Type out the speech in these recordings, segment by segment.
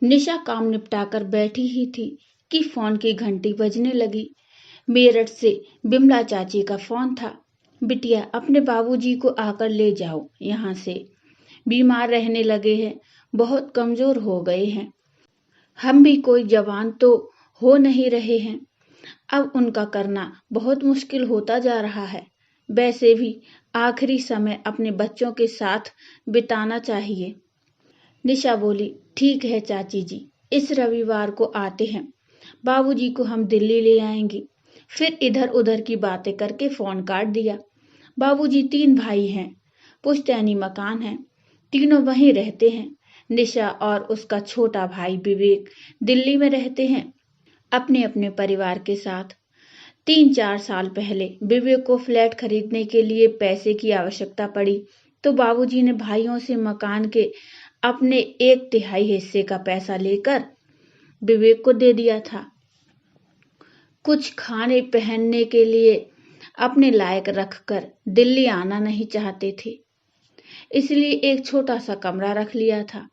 निशा काम निपटाकर बैठी ही थी कि फोन की घंटी बजने लगी। मेरठ से बिमला चाची का फोन था। बिटिया, अपने बाबूजी को आकर ले जाओ यहाँ से। बीमार रहने लगे हैं, बहुत कमजोर हो गए हैं। हम भी कोई जवान तो हो नहीं रहे हैं। अब उनका करना बहुत मुश्किल होता जा रहा है। वैसे भी आखिरी समय अपने बच्चों के साथ बिताना चाहिए। निशा बोली, ठीक है चाची जी, इस रविवार को आते हैं। बाबूजी को हम दिल्ली ले आएंगे। फिर इधर उधर की बातें करके फोन काट दिया। बाबूजी 3 भाई हैं, पुश्तैनी मकान है, तीनों वहीं रहते हैं। निशा और उसका छोटा भाई विवेक दिल्ली में रहते हैं अपने अपने परिवार के साथ। 3-4 साल पहले विवेक को फ्लैट खरीदने के लिए पैसे की आवश्यकता पड़ी तो बाबूजी ने भाइयों से मकान के अपने 1/3 हिस्से का पैसा लेकर विवेक को दे दिया था। कुछ खाने पहनने के लिए अपने लायक रखकर दिल्ली आना नहीं चाहते थे, इसलिए एक छोटा सा कमरा रख लिया था।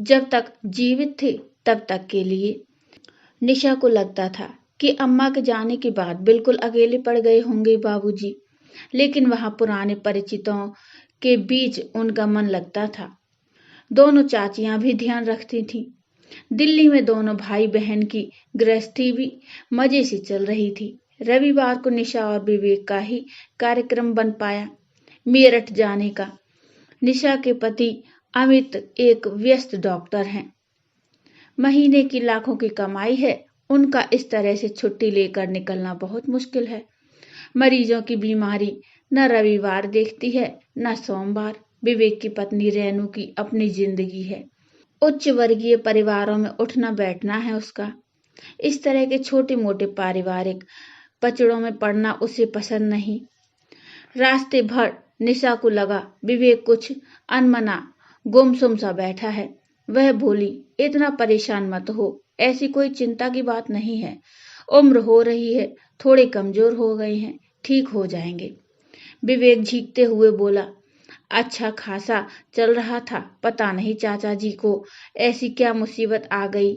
जब तक जीवित थे तब तक के लिए। निशा को लगता था कि अम्मा के जाने के बाद बिल्कुल अकेले पड़ गए होंगे बाबूजी, लेकिन वहां पुराने परिचितों के बीच उनका मन लगता था। दोनों चाचियां भी ध्यान रखती थीं। दिल्ली में दोनों भाई बहन की गृहस्थी भी मजे से चल रही थी। रविवार को निशा और विवेक का ही कार्यक्रम बन पाया मेरठ जाने का। निशा के पति अमित एक व्यस्त डॉक्टर हैं। महीने की लाखों की कमाई है, उनका इस तरह से छुट्टी लेकर निकलना बहुत मुश्किल है। मरीजों की बीमारी न रविवार देखती है न सोमवार। विवेक की पत्नी रेनू की अपनी जिंदगी है, उच्च वर्गीय परिवारों में उठना बैठना है उसका। इस तरह के छोटे मोटे पारिवारिक पचड़ों में पड़ना उसे पसंद नहीं। रास्ते भर निशा को लगा विवेक कुछ अनमना गुमसुम सा बैठा है। वह बोली, इतना परेशान मत हो, ऐसी कोई चिंता की बात नहीं है। उम्र हो रही है, थोड़े कमजोर हो गए हैं, ठीक हो जाएंगे। विवेक झीकते हुए बोला, अच्छा खासा चल रहा था, पता नहीं चाचा जी को ऐसी क्या मुसीबत आ गई।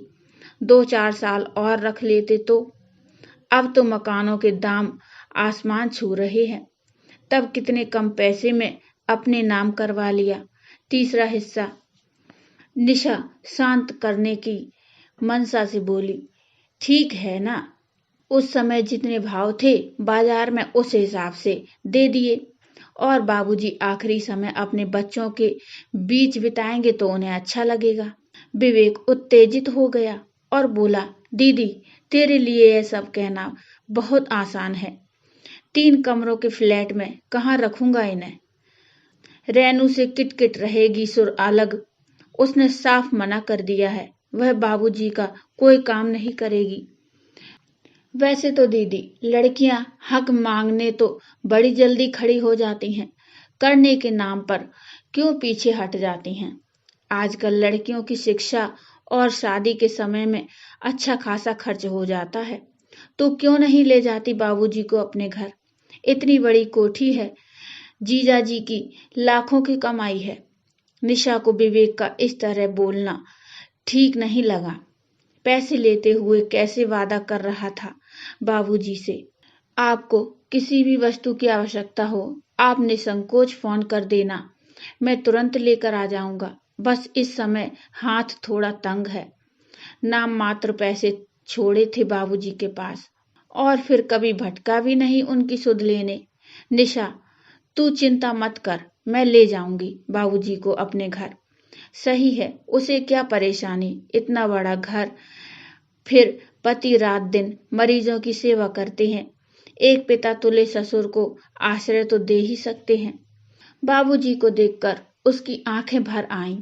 2-4 साल और रख लेते तो। अब तो मकानों के दाम आसमान छू रहे हैं। तब कितने कम पैसे में अपने नाम करवा लिया, तीसरा हिस्सा। निशा शांत करने की मनसा से बोली, ठीक है ना, उस समय जितने भाव थे बाजार में उस हिसाब से दे दिए। और बाबूजी आखिरी समय अपने बच्चों के बीच बिताएंगे तो उन्हें अच्छा लगेगा। विवेक उत्तेजित हो गया और बोला, दीदी, तेरे लिए यह सब कहना बहुत आसान है। 3 कमरों के फ्लैट में कहाँ रखूंगा इन्हें। रेनू से किटकिट रहेगी सुर अलग। उसने साफ मना कर दिया है, वह बाबूजी का कोई काम नहीं करेगी। वैसे तो दीदी, लड़कियां हक मांगने तो बड़ी जल्दी खड़ी हो जाती हैं, करने के नाम पर क्यों पीछे हट जाती हैं। आजकल लड़कियों की शिक्षा और शादी के समय में अच्छा खासा खर्च हो जाता है, तो क्यों नहीं ले जाती बाबूजी को अपने घर। इतनी बड़ी कोठी है, जीजा जी की लाखों की कमाई है। निशा को विवेक का इस तरह बोलना ठीक नहीं लगा। पैसे लेते हुए कैसे वादा कर रहा था बाबूजी से, आपको किसी भी वस्तु की आवश्यकता हो आप निसंकोच फोन कर देना, मैं तुरंत लेकर आ जाऊंगा। बस इस समय हाथ थोड़ा तंग है। नाम मात्र पैसे छोड़े थे बाबूजी के पास और फिर कभी भटका भी नहीं उनकी सुध लेने। निशा, तू चिंता मत कर, मैं ले जाऊंगी बाबूजी को अपने घर। सही है, उसे क्या परेशानी, इतना बड़ा घर, फिर पति रात दिन मरीजों की सेवा करते हैं। एक पिता तुले ससुर को आश्रय तो दे ही सकते हैं। बाबूजी को देखकर उसकी आंखें भर आईं।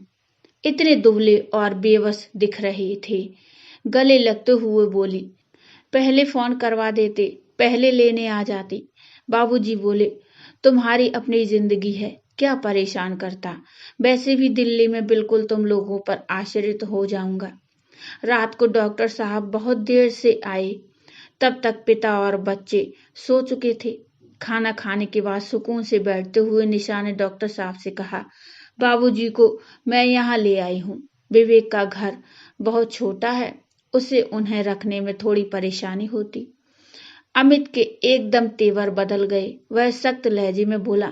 इतने दुबले और बेबस दिख रहे थे। गले लगते हुए बोली, पहले फोन करवा देते, पहले लेने आ जाती। बाबूजी बोले, तुम्हारी अपनी जिंदगी है, क्या परेशान करता। वैसे भी दिल्ली में बिल्कुल तुम लोगों पर आश्रित हो जाऊंगा। रात को डॉक्टर साहब बहुत देर से आए, तब तक पिता और बच्चे सो चुके थे। खाना खाने के बाद सुकून से बैठते हुए निशा ने डॉक्टर साहब से कहा, बाबूजी को मैं यहाँ ले आई हूँ, विवेक का घर बहुत छोटा है, उसे उन्हें रखने में थोड़ी परेशानी होती। अमित के एकदम तेवर बदल गए। वह सख्त लहजे में बोला,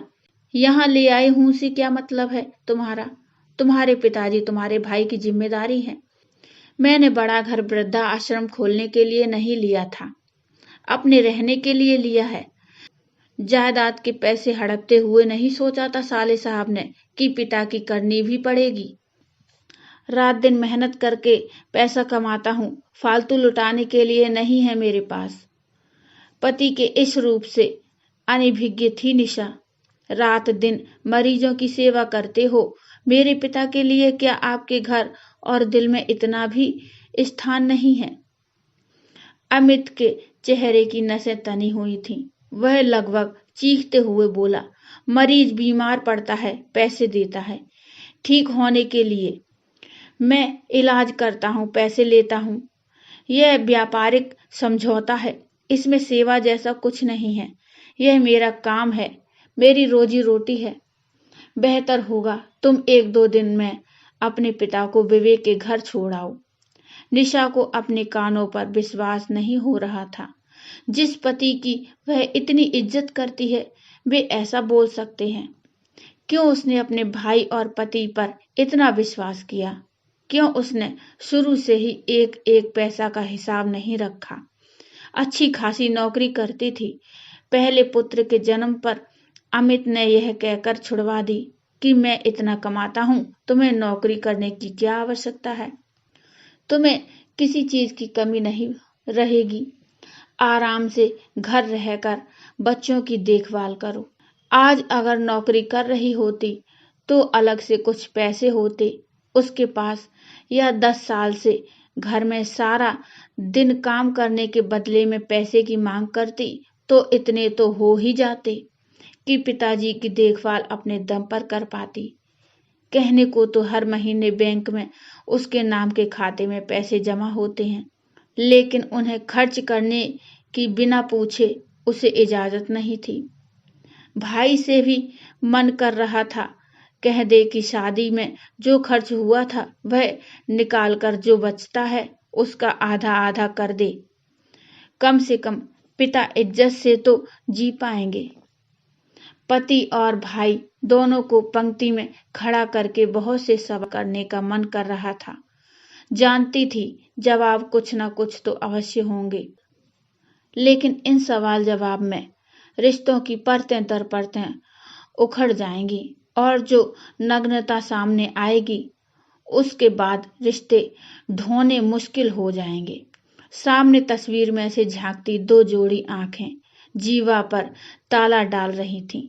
यहाँ ले आए हूं से क्या मतलब है तुम्हारा? तुम्हारे पिताजी तुम्हारे भाई की जिम्मेदारी है। मैंने बड़ा घर वृद्धा आश्रम खोलने के लिए नहीं लिया था, अपने रहने के लिए लिया है। जायदाद के पैसे हड़पते हुए नहीं सोचा था साले साहब ने कि पिता की करनी भी पड़ेगी। रात दिन मेहनत करके पैसा कमाता हूँ, फालतू लुटाने के लिए नहीं है मेरे पास। पति के इस रूप से अनभिज्ञ थी निशा। रात दिन मरीजों की सेवा करते हो, मेरे पिता के लिए क्या आपके घर और दिल में इतना भी स्थान नहीं है? अमित के चेहरे की नसें तनी हुई थीं। वह लगभग चीखते हुए बोला, मरीज बीमार पड़ता है, पैसे देता है ठीक होने के लिए। मैं इलाज करता हूँ, पैसे लेता हूँ। यह व्यापारिक समझौता है, इसमें सेवा जैसा कुछ नहीं है। यह मेरा काम है, मेरी रोजी रोटी है। बेहतर होगा तुम 1-2 दिन में अपने पिता को विवेक के घर छोड़ आओ। निशा को अपने कानों पर विश्वास नहीं हो रहा था। जिस पति की वह इतनी इज्जत करती है, वे ऐसा बोल सकते हैं? क्यों उसने अपने भाई और पति पर इतना विश्वास किया? क्यों उसने शुरू से ही एक एक पैसा का हिसाब नहीं रखा? अच्छी खासी नौकरी करती थी। पहले पुत्र के जन्म पर अमित ने यह कहकर छुड़वा दी कि मैं इतना कमाता हूं, तुम्हें नौकरी करने की क्या आवश्यकता है? तुम्हें किसी चीज की कमी नहीं रहेगी। आराम से घर रहकर बच्चों की देखभाल करो। आज अगर नौकरी कर रही होती तो अलग से कुछ पैसे होते उसके पास, या 10 साल से घर में सारा दिन काम करने के बदले में पैसे की मांग करती तो इतने तो हो ही जाते कि पिताजी की देखभाल अपने दम पर कर पाती। कहने को तो हर महीने बैंक में उसके नाम के खाते में पैसे जमा होते हैं, लेकिन उन्हें खर्च करने की बिना पूछे उसे इजाजत नहीं थी। भाई से भी मन कर रहा था कह दे कि शादी में जो खर्च हुआ था वह निकाल कर जो बचता है उसका आधा आधा कर दे। कम से कम पिता इज्जत से तो जी पाएंगे। पति और भाई दोनों को पंक्ति में खड़ा करके बहुत से सवाल करने का मन कर रहा था। जानती थी जवाब कुछ न कुछ तो अवश्य होंगे, लेकिन इन सवाल जवाब में रिश्तों की परतें दर परतें उखड़ जाएंगी और जो नग्नता सामने आएगी उसके बाद रिश्ते ढोने मुश्किल हो जाएंगे। सामने तस्वीर में से झांकती 2 जोड़ी आंखें जीवा पर ताला डाल रही थीं।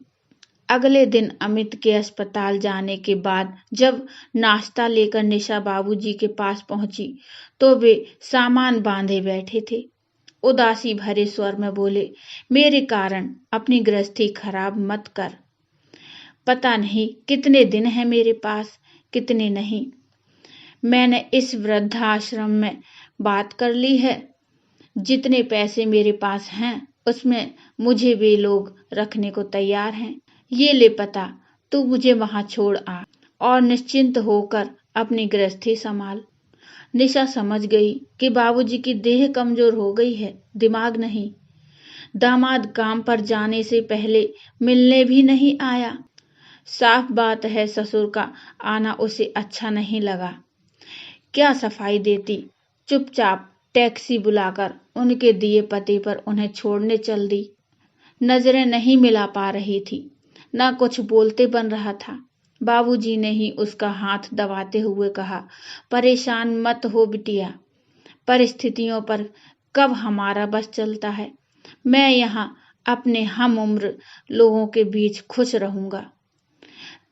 अगले दिन अमित के अस्पताल जाने के बाद जब नाश्ता लेकर निशा बाबूजी के पास पहुंची तो वे सामान बांधे बैठे थे। उदासी भरे स्वर में बोले, मेरे कारण अपनी गृहस्थी खराब मत कर। पता नहीं कितने दिन है मेरे पास, कितने नहीं। मैंने इस वृद्धाश्रम में बात कर ली है। जितने पैसे मेरे पास हैं उसमें मुझे वे लोग रखने को तैयार हैं। ये ले पता, तू मुझे वहां छोड़ आ और निश्चिंत होकर अपनी गृहस्थी संभाल। निशा समझ गई कि बाबूजी की देह कमजोर हो गई है, दिमाग नहीं। दामाद काम पर जाने से पहले मिलने भी नहीं आया। साफ बात है ससुर का आना उसे अच्छा नहीं लगा। क्या सफाई देती, चुपचाप टैक्सी बुलाकर उनके दिए पते पर उन्हें छोड़ने चल दी। नजरें नहीं मिला पा रही थी, ना कुछ बोलते बन रहा था। बाबूजी ने ही उसका हाथ दबाते हुए कहा, परेशान मत हो बिटिया, परिस्थितियों पर कब हमारा बस चलता है। मैं यहाँ अपने हम उम्र लोगों के बीच खुश रहूंगा।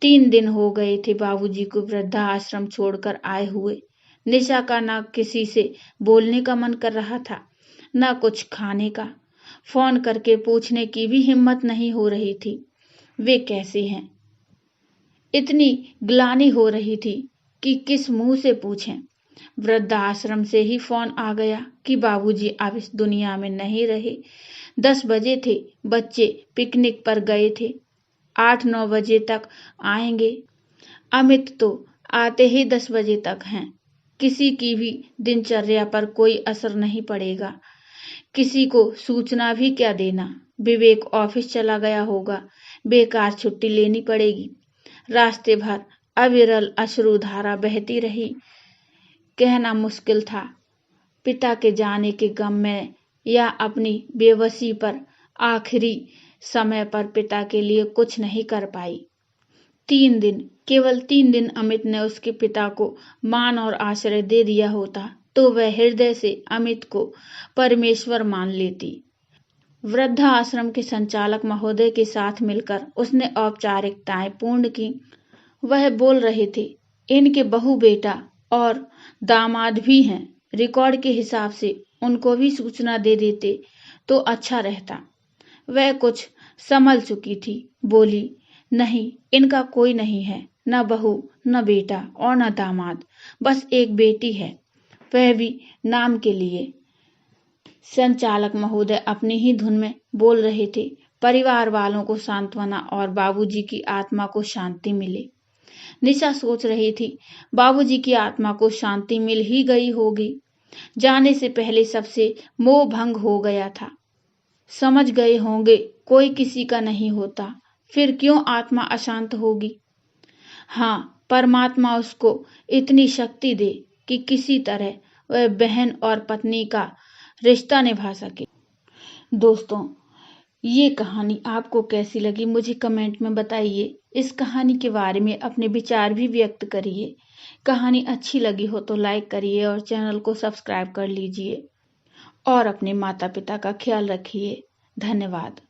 3 दिन हो गए थे बाबूजी को वृद्धा आश्रम छोड़कर आए हुए। निशा का ना किसी से बोलने का मन कर रहा था, ना कुछ खाने का। फोन करके पूछने की भी हिम्मत नहीं हो रही थी वे कैसे हैं। इतनी ग्लानि हो रही थी कि किस मुंह से पूछें। वृद्धाश्रम से ही फोन आ गया कि बाबूजी अब इस दुनिया में नहीं रहे। 10 बजे थे, बच्चे पिकनिक पर गए थे, 8-9 बजे तक आएंगे। अमित तो आते ही 10 बजे तक हैं। किसी की भी दिनचर्या पर कोई असर नहीं पड़ेगा। किसी को सूचना भी क्या देना। विवेक ऑफिस चला गया होगा, बेकार छुट्टी लेनी पड़ेगी। रास्ते भर अविरल अश्रुधारा बहती रही। कहना मुश्किल था, पिता के जाने के गम में या अपनी बेबसी पर आखिरी समय पर पिता के लिए कुछ नहीं कर पाई। 3 दिन, केवल 3 दिन अमित ने उसके पिता को मान और आश्रय दे दिया होता तो वह हृदय से अमित को परमेश्वर मान लेती। वृद्धा आश्रम के संचालक महोदय के साथ मिलकर उसने औपचारिकताएं पूर्ण की। वह बोल रहे थे, इनके बहू बेटा और दामाद भी हैं। रिकॉर्ड के हिसाब से उनको भी सूचना दे देते तो अच्छा रहता। वह कुछ संभल चुकी थी, बोली, नहीं, इनका कोई नहीं है, न बहू, न बेटा और न दामाद, बस एक बेटी है, वह भी नाम के लिए। संचालक महोदय अपनी ही धुन में बोल रहे थे, परिवार वालों को सांत्वना और बाबूजी की आत्मा को शांति मिले। निशा सोच रही थी, बाबूजी की आत्मा को शांति मिल ही गई होगी। जाने से पहले सबसे मोह भंग हो गया था। समझ गए होंगे, कोई किसी का नहीं होता, फिर क्यों आत्मा अशांत होगी। हाँ, परमात्मा उसको इतनी शक्ति दे कि किसी तरह वह बहन और पत्नी का रिश्ता निभा सके। दोस्तों, ये कहानी आपको कैसी लगी मुझे कमेंट में बताइए। इस कहानी के बारे में अपने विचार भी व्यक्त करिए। कहानी अच्छी लगी हो तो लाइक करिए और चैनल को सब्सक्राइब कर लीजिए और अपने माता पिता का ख्याल रखिए। धन्यवाद।